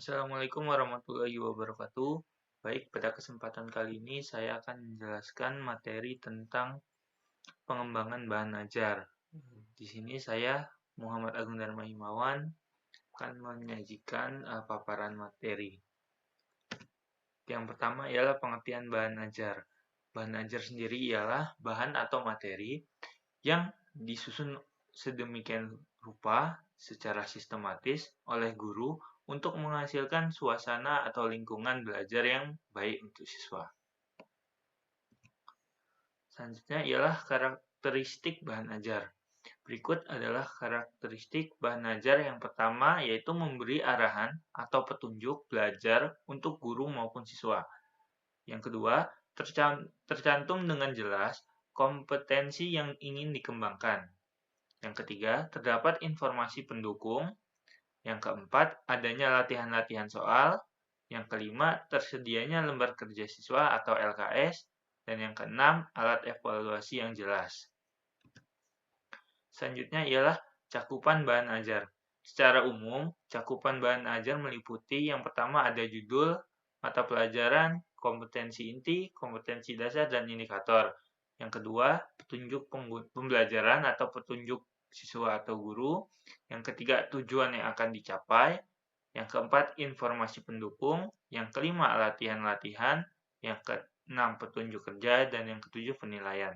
Assalamualaikum warahmatullahi wabarakatuh. Baik, pada kesempatan kali ini saya akan menjelaskan materi tentang pengembangan bahan ajar. Di sini saya, Muhammad Agung Dharma Himawan, akan menyajikan paparan materi. Yang pertama ialah pengertian bahan ajar. Bahan ajar sendiri ialah bahan atau materi yang disusun sedemikian rupa secara sistematis oleh guru untuk menghasilkan suasana atau lingkungan belajar yang baik untuk siswa. Selanjutnya ialah karakteristik bahan ajar. Berikut adalah karakteristik bahan ajar yang pertama, yaitu memberi arahan atau petunjuk belajar untuk guru maupun siswa. Yang kedua, tercantum dengan jelas kompetensi yang ingin dikembangkan. Yang ketiga, terdapat informasi pendukung. Yang keempat, adanya latihan-latihan soal. Yang kelima, tersedianya lembar kerja siswa atau LKS. Dan yang keenam, alat evaluasi yang jelas. Selanjutnya ialah cakupan bahan ajar. Secara umum, cakupan bahan ajar meliputi yang pertama ada judul, mata pelajaran, kompetensi inti, kompetensi dasar, dan indikator. Yang kedua, petunjuk pembelajaran atau petunjuk siswa atau guru. Yang ketiga, tujuan yang akan dicapai. Yang keempat, informasi pendukung. Yang kelima, latihan-latihan. Yang keenam, petunjuk kerja. Dan yang ketujuh, penilaian.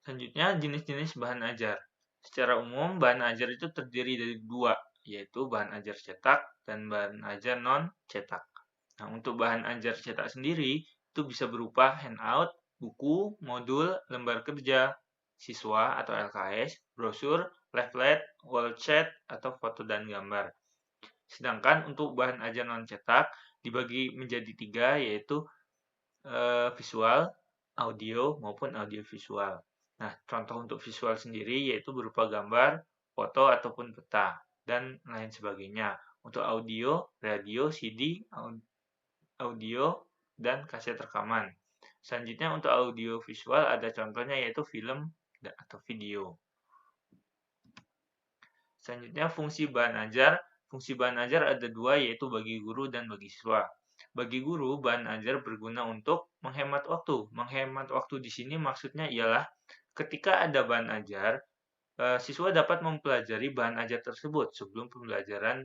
Selanjutnya, jenis-jenis bahan ajar. Secara umum, bahan ajar itu terdiri dari dua, yaitu bahan ajar cetak dan bahan ajar non-cetak. Nah, untuk bahan ajar cetak sendiri, itu bisa berupa handout, buku, modul, lembar kerja, siswa atau LKS, brosur, leaflet, wall chat, atau foto dan gambar. Sedangkan untuk bahan ajar non-cetak dibagi menjadi tiga, yaitu visual, audio, maupun audiovisual. Nah, contoh untuk visual sendiri yaitu berupa gambar, foto, ataupun peta, dan lain sebagainya. Untuk audio, radio, CD, audio, dan kaset rekaman. Selanjutnya untuk audio visual ada contohnya yaitu film atau video. Selanjutnya fungsi bahan ajar. Fungsi bahan ajar ada dua, yaitu bagi guru dan bagi siswa. Bagi guru, bahan ajar berguna untuk menghemat waktu. Menghemat waktu di sini maksudnya ialah ketika ada bahan ajar, siswa dapat mempelajari bahan ajar tersebut sebelum pembelajaran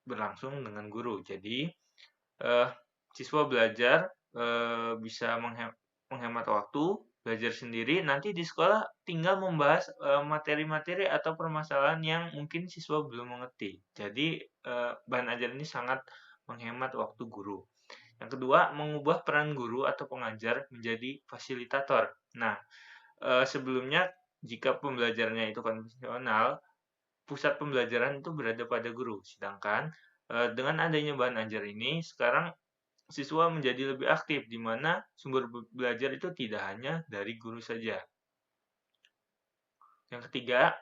berlangsung dengan guru. Jadi, siswa belajar bisa menghemat waktu, belajar sendiri, nanti di sekolah tinggal membahas materi-materi atau permasalahan yang mungkin siswa belum mengerti. Jadi, bahan ajar ini sangat menghemat waktu guru. Yang kedua, mengubah peran guru atau pengajar menjadi fasilitator. Nah, sebelumnya jika pembelajarannya itu konvensional, pusat pembelajaran itu berada pada guru. Sedangkan dengan adanya bahan ajar ini, sekarang siswa menjadi lebih aktif, di mana sumber belajar itu tidak hanya dari guru saja. Yang ketiga,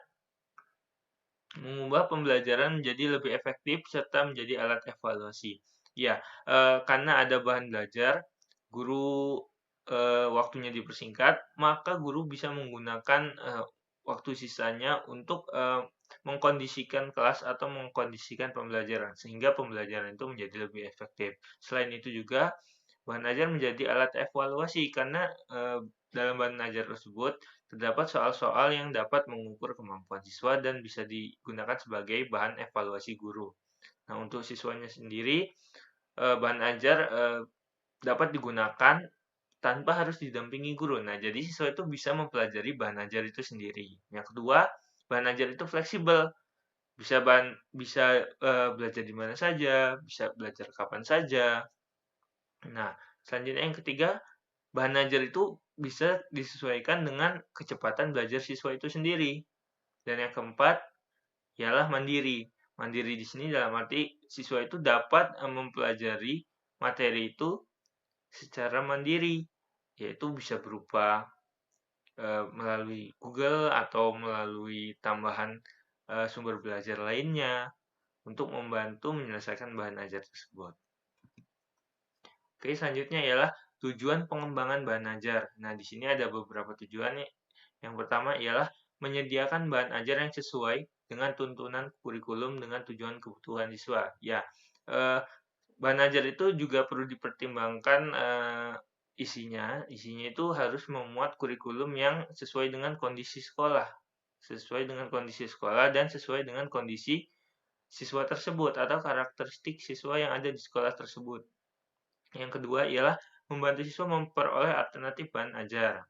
mengubah pembelajaran menjadi lebih efektif serta menjadi alat evaluasi. Ya, karena ada bahan belajar, guru waktunya dipersingkat, maka guru bisa menggunakan waktu sisanya untuk mengkondisikan kelas atau mengkondisikan pembelajaran, sehingga pembelajaran itu menjadi lebih efektif. Selain itu juga, bahan ajar menjadi alat evaluasi karena dalam bahan ajar tersebut terdapat soal-soal yang dapat mengukur kemampuan siswa dan bisa digunakan sebagai bahan evaluasi guru. Nah, untuk siswanya sendiri, bahan ajar dapat digunakan tanpa harus didampingi guru. Nah, jadi siswa itu bisa mempelajari bahan ajar itu sendiri. Yang kedua, bahan ajar itu fleksibel. Bisa belajar di mana saja, bisa belajar kapan saja. Nah, selanjutnya yang ketiga, bahan ajar itu bisa disesuaikan dengan kecepatan belajar siswa itu sendiri. Dan yang keempat, ialah mandiri. Mandiri di sini dalam arti siswa itu dapat mempelajari materi itu secara mandiri, yaitu bisa berupa melalui Google atau melalui tambahan sumber belajar lainnya untuk membantu menyelesaikan bahan ajar tersebut. Oke, selanjutnya ialah tujuan pengembangan bahan ajar. Nah, di sini ada beberapa tujuan nih. Yang pertama ialah menyediakan bahan ajar yang sesuai dengan tuntunan kurikulum dengan tujuan kebutuhan siswa. Ya, bahan ajar itu juga perlu dipertimbangkan isinya. Isinya itu harus memuat kurikulum yang sesuai dengan kondisi sekolah, dan sesuai dengan kondisi siswa tersebut atau karakteristik siswa yang ada di sekolah tersebut. Yang kedua ialah membantu siswa memperoleh alternatif bahan ajar.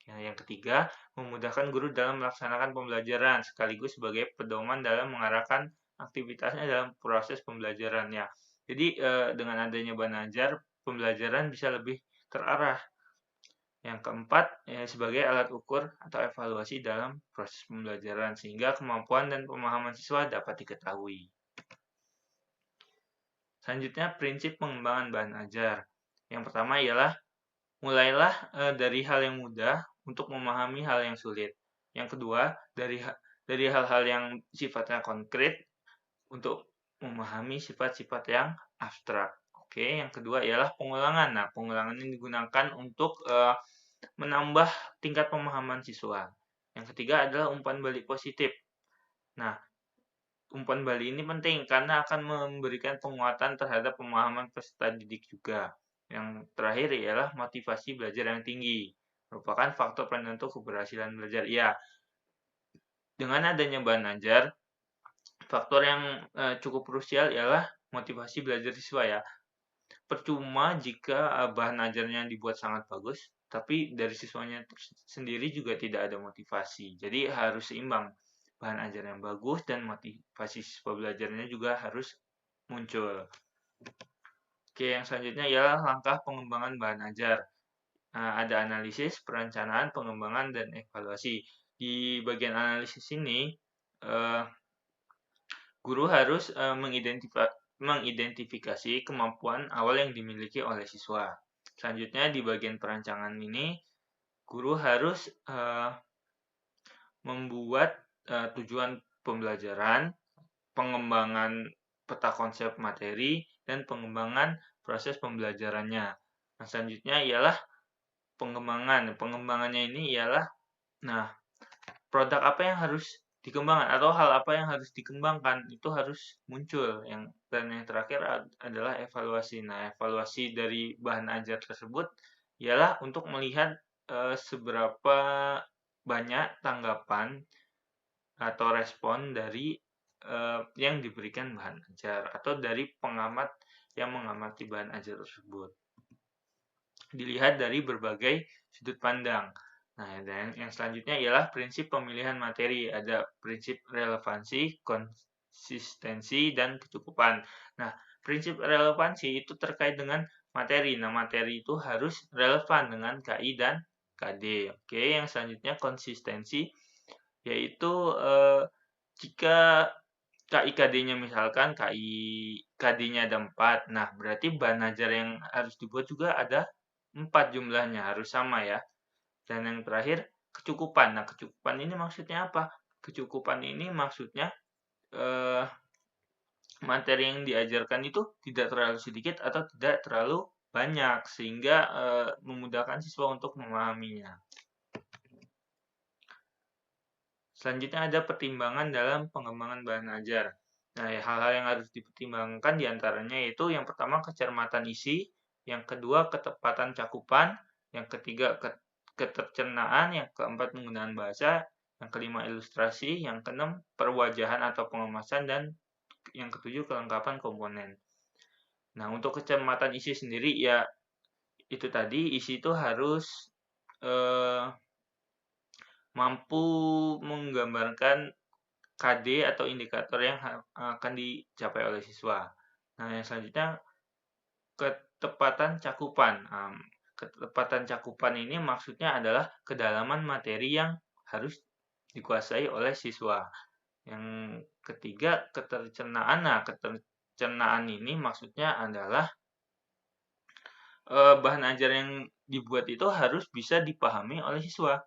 Yang ketiga, memudahkan guru dalam melaksanakan pembelajaran sekaligus sebagai pedoman dalam mengarahkan aktivitasnya dalam proses pembelajarannya. Jadi dengan adanya bahan ajar, pembelajaran bisa lebih terarah. Yang keempat, sebagai alat ukur atau evaluasi dalam proses pembelajaran sehingga kemampuan dan pemahaman siswa dapat diketahui. Selanjutnya, prinsip pengembangan bahan ajar. Yang pertama ialah mulailah dari hal yang mudah untuk memahami hal yang sulit. Yang kedua, dari hal-hal yang sifatnya konkret untuk memahami sifat-sifat yang abstrak. Oke, yang kedua ialah pengulangan. Nah, pengulangan ini digunakan untuk menambah tingkat pemahaman siswa. Yang ketiga adalah umpan balik positif. Nah, umpan balik ini penting karena akan memberikan penguatan terhadap pemahaman peserta didik juga. Yang terakhir ialah motivasi belajar yang tinggi, merupakan faktor penentu keberhasilan belajar. Ya, dengan adanya bahan ajar, faktor yang cukup krusial ialah motivasi belajar siswa ya. Percuma jika bahan ajarnya dibuat sangat bagus, tapi dari siswanya sendiri juga tidak ada motivasi. Jadi harus seimbang. Bahan ajar yang bagus dan motivasi siswa belajarnya juga harus muncul. Oke, yang selanjutnya ialah langkah pengembangan bahan ajar. Ada analisis, perencanaan, pengembangan, dan evaluasi. Di bagian analisis ini, guru harus mengidentifikasi kemampuan awal yang dimiliki oleh siswa. Selanjutnya, di bagian perancangan ini, guru harus membuat tujuan pembelajaran, pengembangan peta konsep materi, dan pengembangan proses pembelajarannya. Nah, selanjutnya ialah pengembangan. Pengembangannya ini ialah, produk apa yang harus dikembangkan atau hal apa yang harus dikembangkan itu harus muncul. Dan yang terakhir adalah evaluasi. Nah, evaluasi dari bahan ajar tersebut ialah untuk melihat seberapa banyak tanggapan atau respon dari yang diberikan bahan ajar atau dari pengamat yang mengamati bahan ajar tersebut. Dilihat dari berbagai sudut pandang. Nah, dan yang selanjutnya ialah prinsip pemilihan materi. Ada prinsip relevansi, konsistensi, dan kecukupan. Nah, prinsip relevansi itu terkait dengan materi. Nah, materi itu harus relevan dengan KI dan KD. Oke, yang selanjutnya konsistensi, yaitu jika KI-KD-nya misalkan KI-KD-nya ada 4, nah berarti bahan ajar yang harus dibuat juga ada 4 jumlahnya, harus sama ya. Dan yang terakhir, kecukupan. Nah, kecukupan ini maksudnya apa? Kecukupan ini maksudnya materi yang diajarkan itu tidak terlalu sedikit atau tidak terlalu banyak, sehingga memudahkan siswa untuk memahaminya. Selanjutnya ada pertimbangan dalam pengembangan bahan ajar. Nah, hal-hal yang harus dipertimbangkan diantaranya yaitu yang pertama kecermatan isi, yang kedua ketepatan cakupan, yang ketiga ketercernaan, yang keempat penggunaan bahasa, yang kelima ilustrasi, yang keenam perwajahan atau pengemasan, dan yang ketujuh kelengkapan komponen. Nah, untuk kecermatan isi sendiri ya itu tadi, isi itu harus mampu menggambarkan KD atau indikator yang akan dicapai oleh siswa. Nah, yang selanjutnya ketepatan cakupan. Ketepatan cakupan ini maksudnya adalah kedalaman materi yang harus dikuasai oleh siswa. Yang ketiga ketercernaan. Nah, ketercernaan ini maksudnya adalah bahan ajar yang dibuat itu harus bisa dipahami oleh siswa.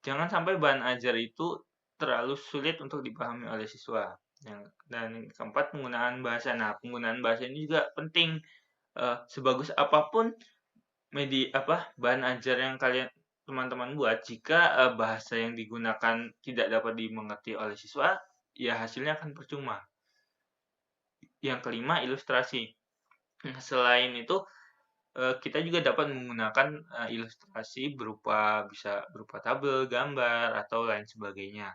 Jangan sampai bahan ajar itu terlalu sulit untuk dipahami oleh siswa. Dan keempat, penggunaan bahasa. Nah, penggunaan bahasa ini juga penting. Sebagus apapun bahan ajar yang teman-teman buat, jika bahasa yang digunakan tidak dapat dimengerti oleh siswa, ya hasilnya akan percuma. Yang kelima, ilustrasi. Selain itu, kita juga dapat menggunakan ilustrasi bisa berupa tabel, gambar, atau lain sebagainya.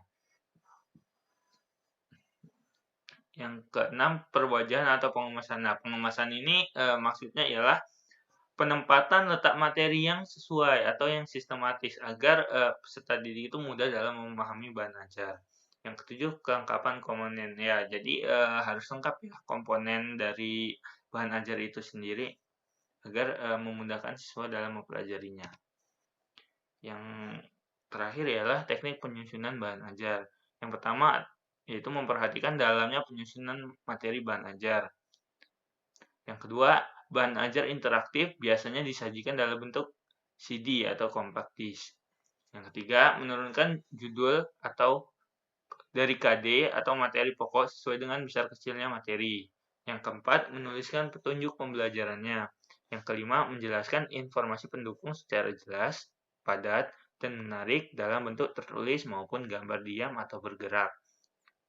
Yang keenam, perwajahan atau pengemasan. Nah, pengemasan ini maksudnya ialah penempatan letak materi yang sesuai atau yang sistematis agar peserta didik itu mudah dalam memahami bahan ajar. Yang ketujuh, kelengkapan komponen. Ya, jadi harus lengkap ya komponen dari bahan ajar itu sendiri agar memudahkan siswa dalam mempelajarinya. Yang terakhir ialah teknik penyusunan bahan ajar. Yang pertama yaitu memperhatikan dalamnya penyusunan materi bahan ajar. Yang kedua, bahan ajar interaktif biasanya disajikan dalam bentuk CD atau compact disc. Yang ketiga, menurunkan judul atau dari KD atau materi pokok sesuai dengan besar kecilnya materi. Yang keempat, menuliskan petunjuk pembelajarannya. Yang kelima, menjelaskan informasi pendukung secara jelas, padat, dan menarik dalam bentuk tertulis maupun gambar diam atau bergerak.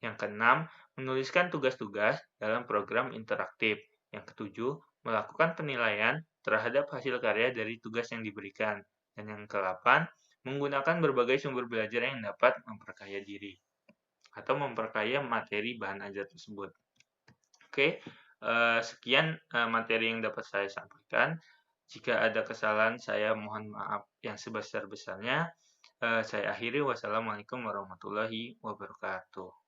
Yang keenam, menuliskan tugas-tugas dalam program interaktif. Yang ketujuh, melakukan penilaian terhadap hasil karya dari tugas yang diberikan. Dan yang ke-8, menggunakan berbagai sumber belajar yang dapat memperkaya diri atau memperkaya materi bahan ajar tersebut. Oke, sekian materi yang dapat saya sampaikan. Jika ada kesalahan, saya mohon maaf yang sebesar-besarnya. Saya akhiri. Wassalamualaikum warahmatullahi wabarakatuh.